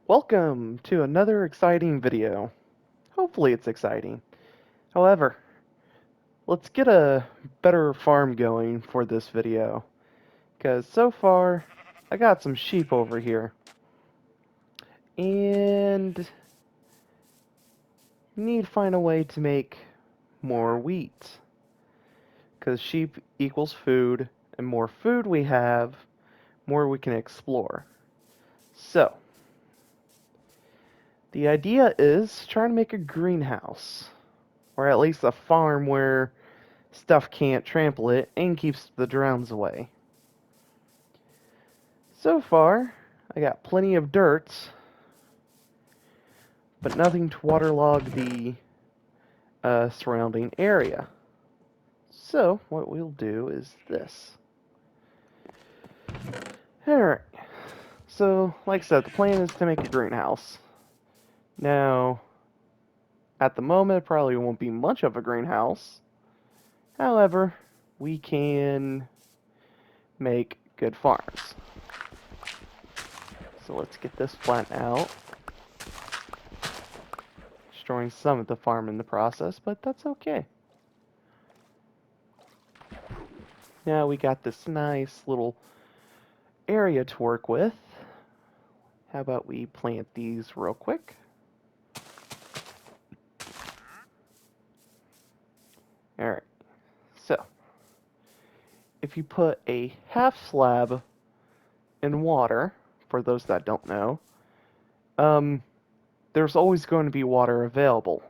Welcome to another exciting video. Hopefully it's exciting. However, let's get a better farm going for this video. Because so far, I got some sheep over here. And need to find a way to make more wheat. Because sheep equals food, and more food we have, more we can explore. So, the idea is trying to make a greenhouse. Or at least a farm where stuff can't trample it and keeps the drones away. So far, I got plenty of dirt, but nothing to waterlog the surrounding area. So, what we'll do is this. Alright, so like I said, the plan is to make a greenhouse. Now, at the moment, it probably won't be much of a greenhouse. However, we can make good farms. So let's get this plant out. Destroying some of the farm in the process, but that's okay. Now we got this nice little area to work with. How about we plant these real quick? Alright, so if you put a half slab in water, for those that don't know, there's always going to be water available.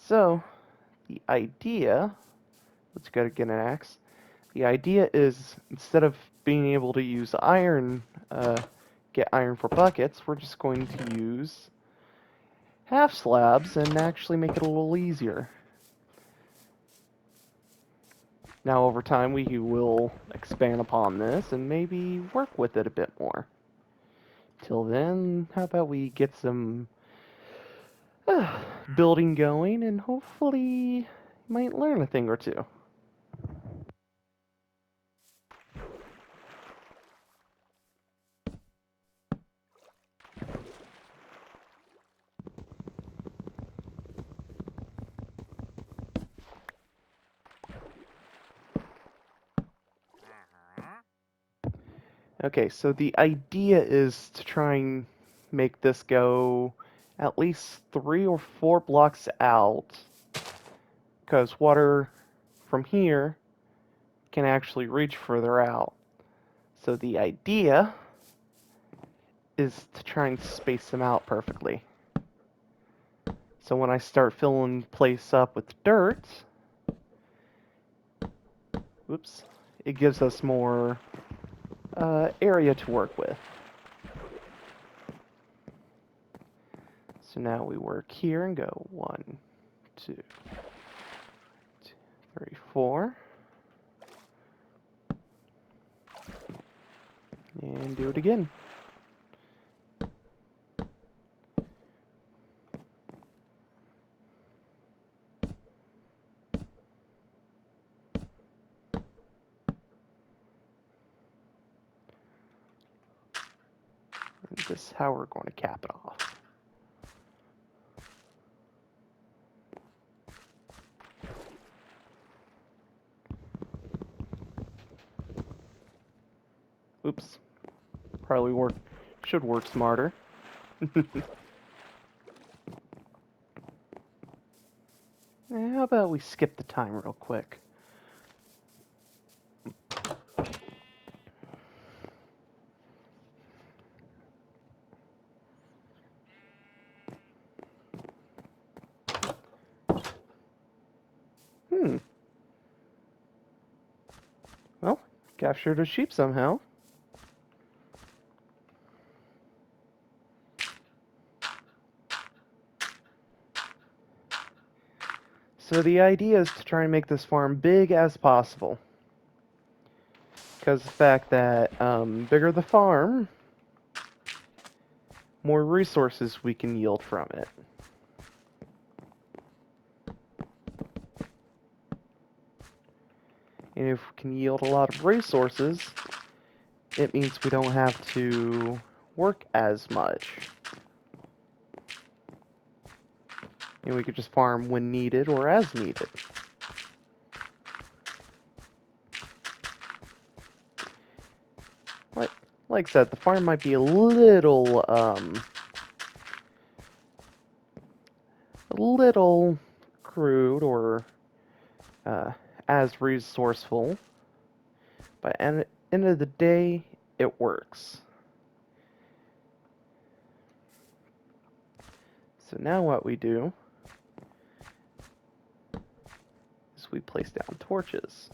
So, the idea, let's go to get an axe. The idea is, instead of being able to use iron, get iron for buckets, we're just going to use half slabs and actually make it a little easier. Now over time we will expand upon this and maybe work with it a bit more. Till then, how about we get some building going and hopefully you might learn a thing or two. Okay, so the idea is to try and make this go at least 3 or 4 blocks out, because water from here can actually reach further out. So the idea is to try and space them out perfectly. So when I start filling place up with dirt, whoops, it gives us more area to work with. So now we work here and go 1, 2, 3, 4. And do it again. And this is how we're going to cap it off. Oops. Probably should work smarter. How about we skip the time real quick? Well, captured a sheep somehow. So the idea is to try and make this farm big as possible. Because the fact that bigger the farm, more resources we can yield from it. And if we can yield a lot of resources, it means we don't have to work as much. And we could just farm when needed or as needed. Like I said, the farm might be a little crude or as resourceful, but at the end of the day, it works. So now what we do is we place down torches.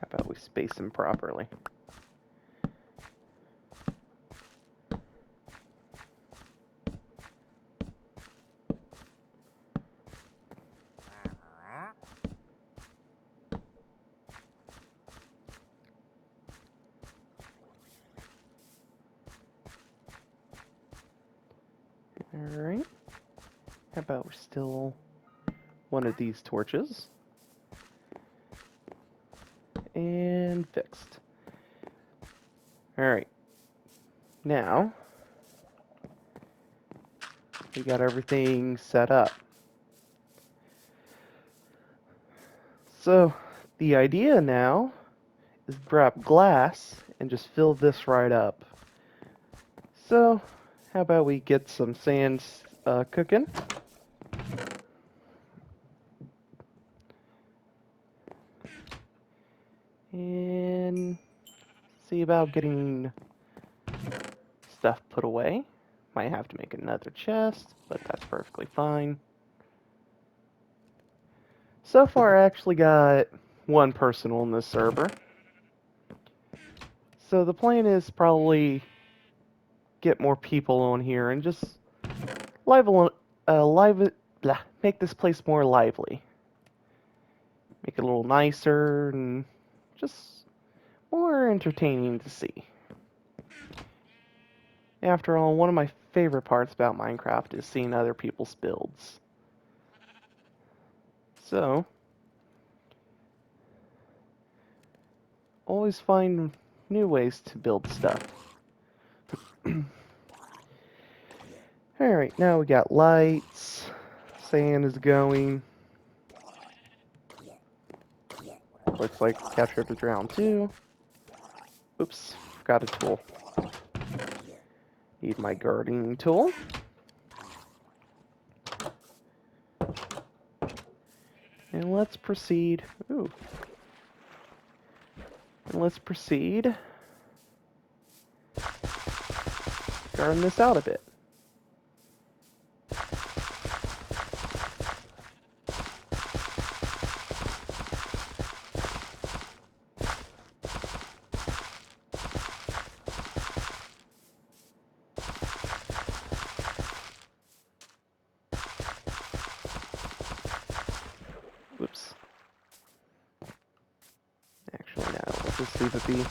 How about we space them properly? Alright. How about we still one of these torches? And fixed. Alright. Now, we got everything set up. So, the idea now is grab glass and just fill this right up. So, how about we get some sand cooking? And see about getting stuff put away. Might have to make another chest, but that's perfectly fine. So far, I actually got one person on this server. So the plan is probably get more people on here and just make this place more lively. Make it a little nicer and just more entertaining to see. After all, one of my favorite parts about Minecraft is seeing other people's builds. So, always find new ways to build stuff. Alright, now we got lights. Sand is going. Looks like capture the drown too. Oops, forgot a tool. Need my gardening tool. And let's proceed. Ooh. And let's proceed. Garden this out a bit. Whoops. Actually, no, let's just leave it be.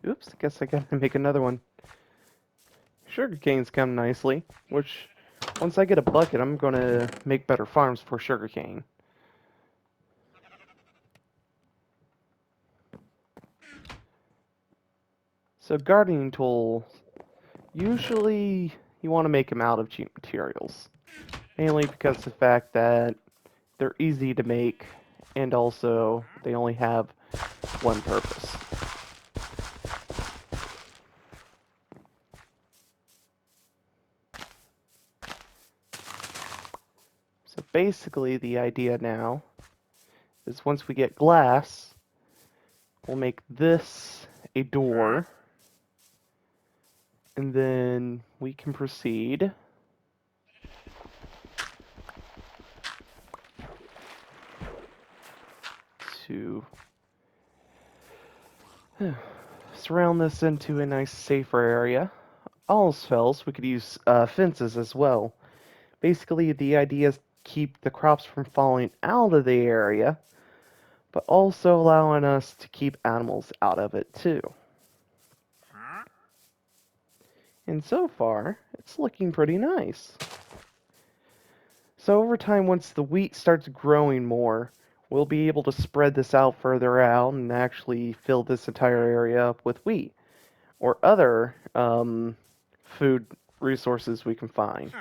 Oops, guess I gotta make another one. Sugarcane's come nicely, which once I get a bucket, I'm gonna make better farms for sugarcane. So gardening tools, usually you want to make them out of cheap materials. Mainly because of the fact that they're easy to make and also they only have one purpose. So basically the idea now is once we get glass, we'll make this a door, and then we can proceed to surround this into a nice safer area. All else fails, we could use fences as well, Basically, the idea is to keep the crops from falling out of the area, but also allowing us to keep animals out of it too. And so far, it's looking pretty nice. So over time, once the wheat starts growing more, we'll be able to spread this out further out and actually fill this entire area up with wheat or other food resources we can find.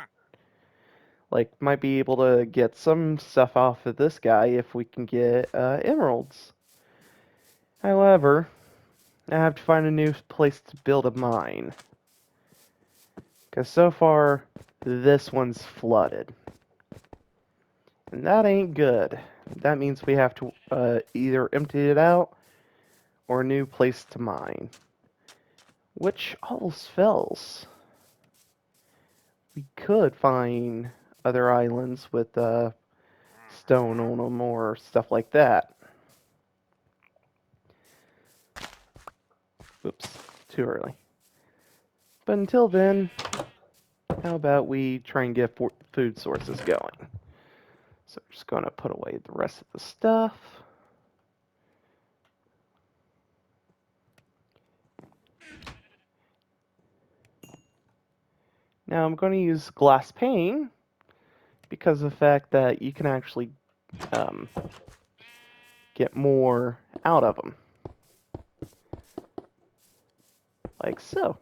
Like, might be able to get some stuff off of this guy if we can get emeralds. However, I have to find a new place to build a mine. Because so far, this one's flooded. And that ain't good. That means we have to either empty it out or a new place to mine. Which almost fails. We could find other islands with stone on them or stuff like that. Oops, too early. But until then, how about we try and get food sources going? So I'm just going to put away the rest of the stuff. Now I'm going to use glass pane because of the fact that you can actually get more out of them. Like so.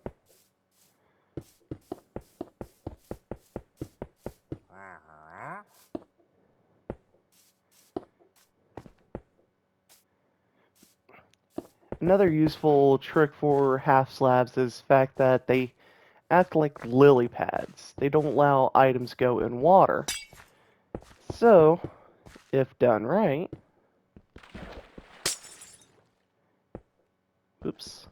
Another useful trick for half slabs is the fact that they act like lily pads. They don't allow items go in water. So, if done right, oops.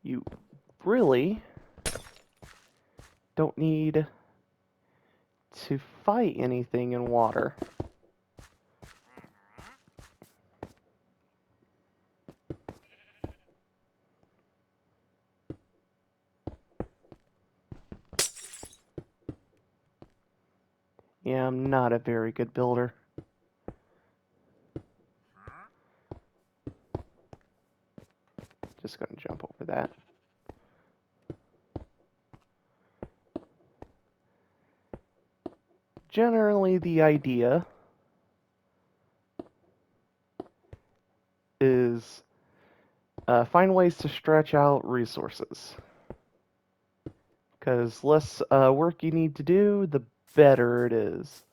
You really don't need to fight anything in water. Yeah, I'm not a very good builder. Just gonna jump over that. Generally, the idea is find ways to stretch out resources. Because less work you need to do, the better it is.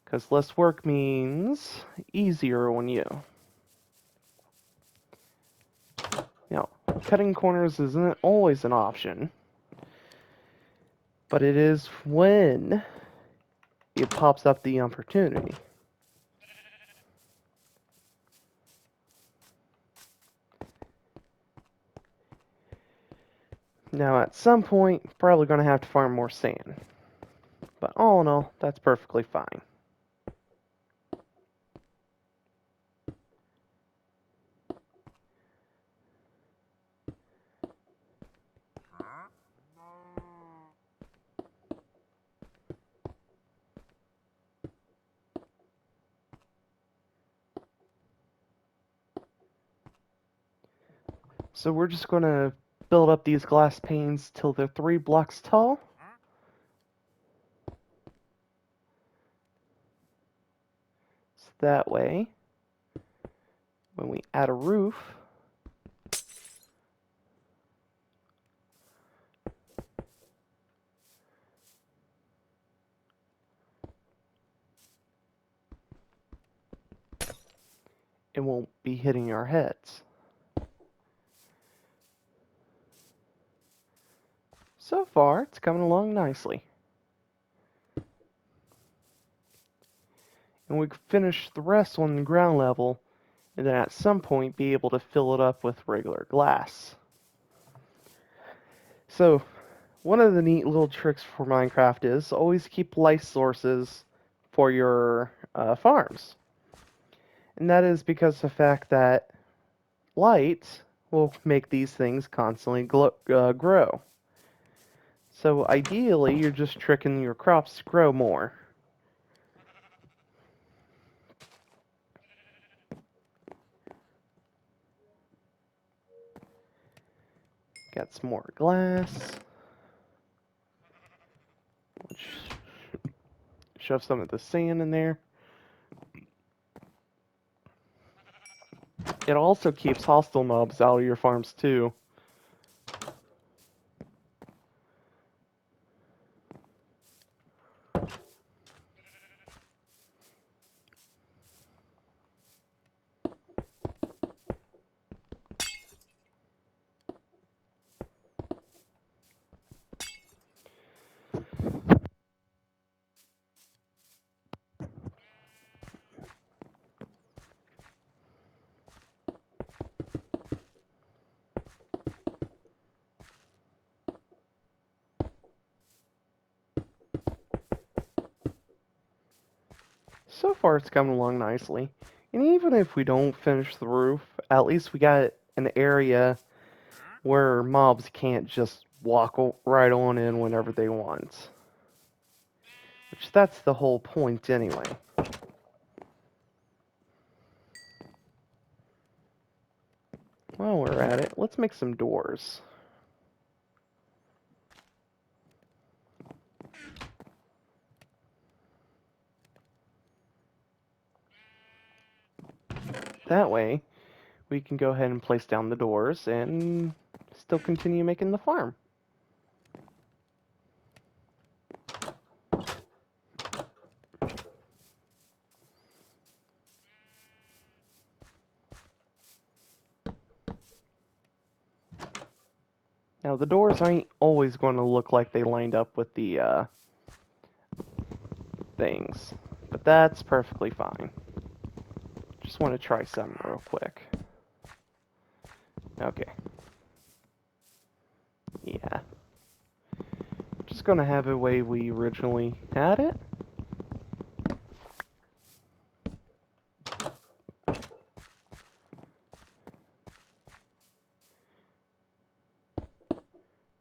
Because less work means easier on you. Now, cutting corners isn't always an option, but it is when it pops up the opportunity. Now, at some point, probably going to have to farm more sand. But all in all, that's perfectly fine. So we're just going to build up these glass panes till they're 3 blocks tall. So that way, when we add a roof, it won't be hitting our heads. So far, it's coming along nicely. And we can finish the rest on the ground level, and then at some point be able to fill it up with regular glass. So, one of the neat little tricks for Minecraft is always keep light sources for your farms. And that is because of the fact that light will make these things constantly grow. So ideally, you're just tricking your crops to grow more. Got some more glass. Which shove some of the sand in there. It also keeps hostile mobs out of your farms too. So far, it's coming along nicely. And even if we don't finish the roof, at least we got an area where mobs can't just walk right on in whenever they want. Which that's the whole point anyway. While we're at it, let's make some doors. That way, we can go ahead and place down the doors and still continue making the farm. Now, the doors ain't always going to look like they lined up with the things, but that's perfectly fine. Just want to try something real quick. Okay. Yeah. Just going to have it the way we originally had it.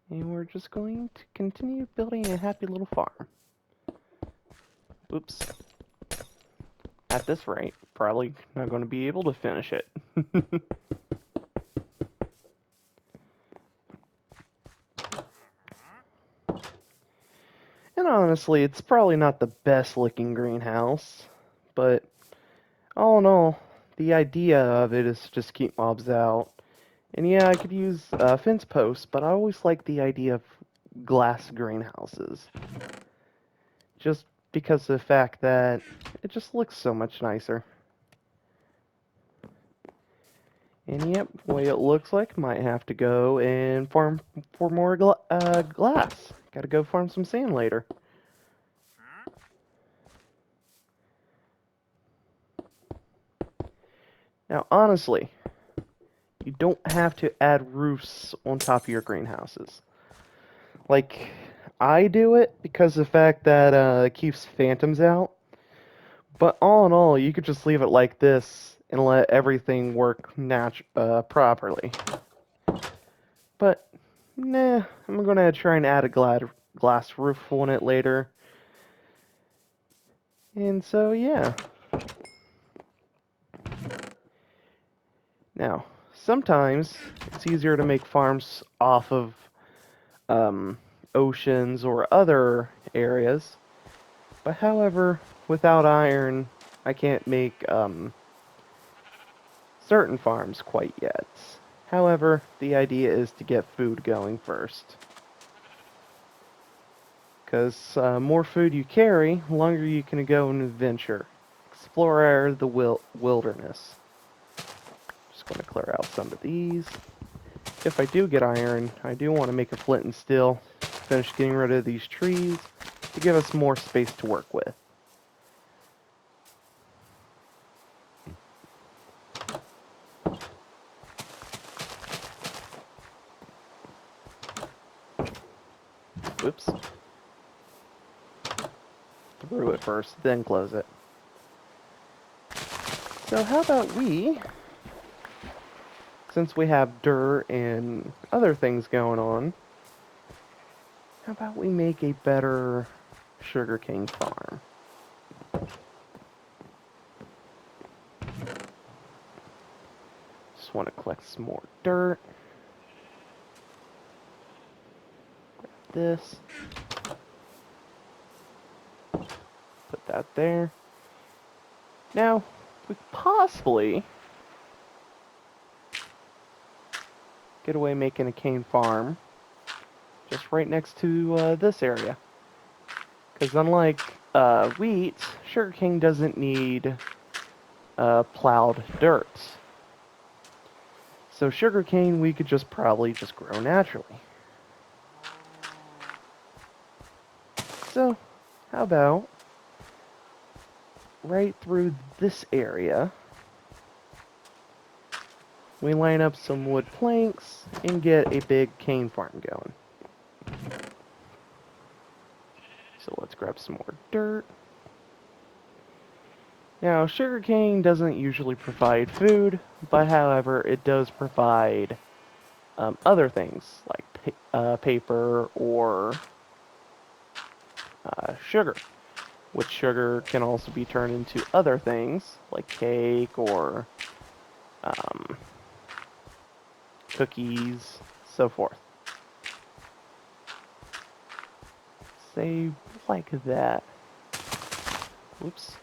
And we're just going to continue building a happy little farm. Oops. At this rate, probably not going to be able to finish it. And honestly, it's probably not the best looking greenhouse, but all in all, the idea of it is to just keep mobs out. And yeah, I could use fence posts, but I always like the idea of glass greenhouses. Just because of the fact that it just looks so much nicer. And yep, the way it looks like, might have to go and farm for more glass. Gotta go farm some sand later. Now, honestly, you don't have to add roofs on top of your greenhouses. Like, I do it because of the fact that it keeps phantoms out. But all in all, you could just leave it like this and let everything work properly. But, nah, I'm gonna try and add a glass roof on it later. And so, yeah. Now, sometimes it's easier to make farms off of oceans or other areas. But however, without iron, I can't make certain farms quite yet. However, the idea is to get food going first. Because more food you carry, longer you can go and adventure. Explore the wilderness. Just going to clear out some of these. If I do get iron, I do want to make a flint and steel. Finish getting rid of these trees to give us more space to work with. Oops. Through it first, then close it. So how about we since we have dirt and other things going on, how about we make a better sugarcane farm? Just want to collect some more dirt. Grab this. Put that there. Now, we could possibly get away making a cane farm just right next to this area. Because unlike wheat, sugarcane doesn't need plowed dirt. So sugarcane we could just probably just grow naturally. So, how about right through this area, we line up some wood planks and get a big cane farm going. So let's grab some more dirt. Now, sugarcane doesn't usually provide food, but however, it does provide other things like paper or sugar, which sugar can also be turned into other things like cake or cookies, so forth. Say like that. Oops.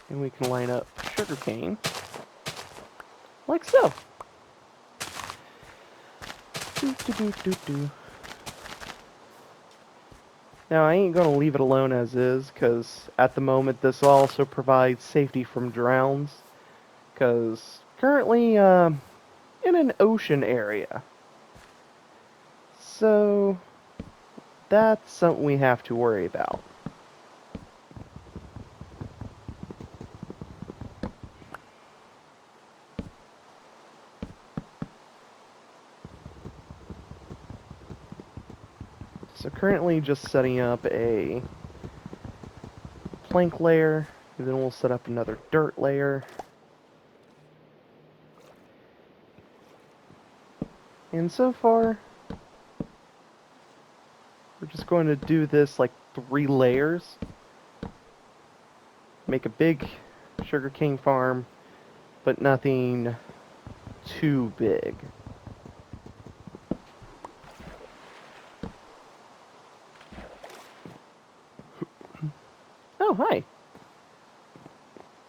And we can line up sugarcane like so. Now I ain't gonna leave it alone as is, because at the moment this also provides safety from drowns. Because currently in an ocean area. So that's something we have to worry about. So currently just setting up a plank layer, and then we'll set up another dirt layer. And so far, we're just going to do this like 3 layers. Make a big sugarcane farm, but nothing too big. Oh, hi.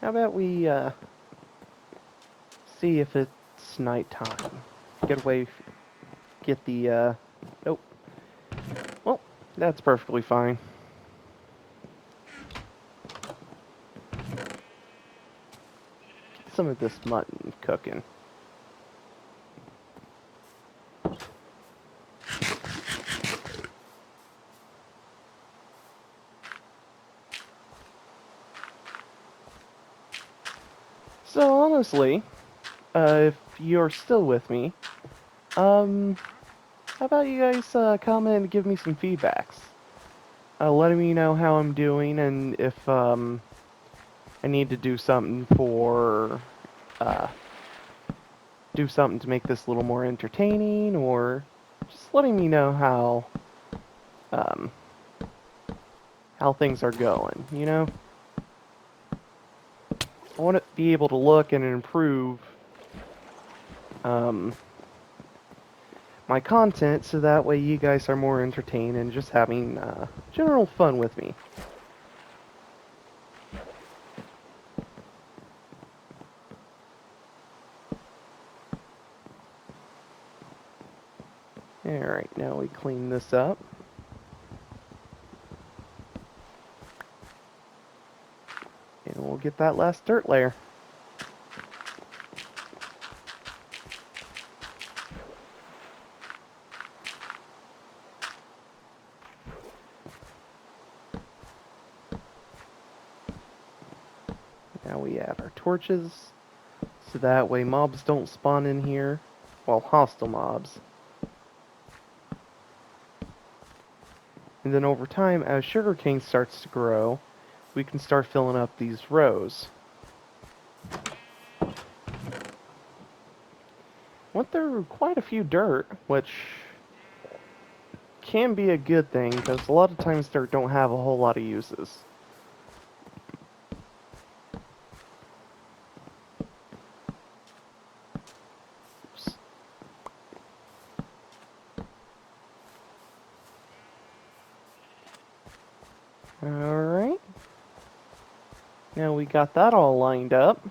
How about we see if it's nighttime? Get away, get the, nope. Well, that's perfectly fine. Get some of this mutton cooking. So honestly, if you're still with me, how about you guys comment and give me some feedbacks? Letting me know how I'm doing and if I need to do something for uh, do something to make this a little more entertaining, or just letting me know um, how things are going. You know, I want to be able to look and improve um, my content so that way you guys are more entertained and just having general fun with me. Alright, now we clean this up. And we'll get that last dirt layer. Now we add our torches, so that way mobs don't spawn in here, well, hostile mobs. And then over time, as sugarcane starts to grow, we can start filling up these rows. went through quite a few dirt, which can be a good thing, because a lot of times dirt don't have a whole lot of uses. Oops. Alright. Now we got that all lined up.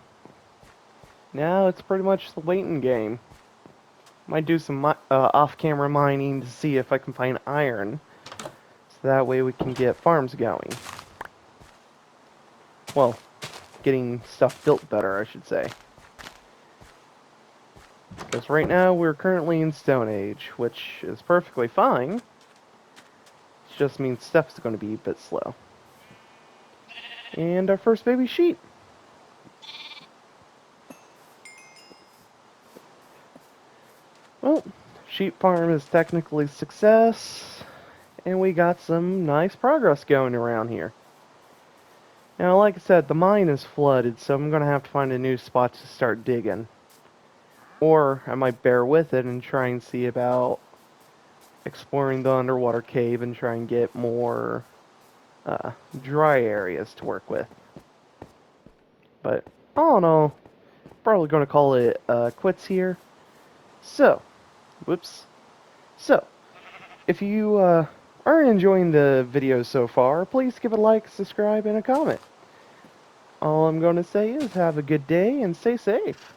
Now it's pretty much the waiting game. Might do some off-camera mining to see if I can find iron. So that way we can get farms going. Well, getting stuff built better, I should say. Because right now we're currently in Stone Age, which is perfectly fine. It just means stuff's going to be a bit slow. And our first baby sheep. Well, sheep farm is technically a success, and we got some nice progress going around here. Now, like I said, the mine is flooded, so I'm going to have to find a new spot to start digging. Or I might bear with it and try and see about exploring the underwater cave and try and get more dry areas to work with. But all in all, probably going to call it quits here. So, whoops. So, if you are enjoying the video so far, please give it a like, subscribe, and a comment. All I'm going to say is have a good day and stay safe.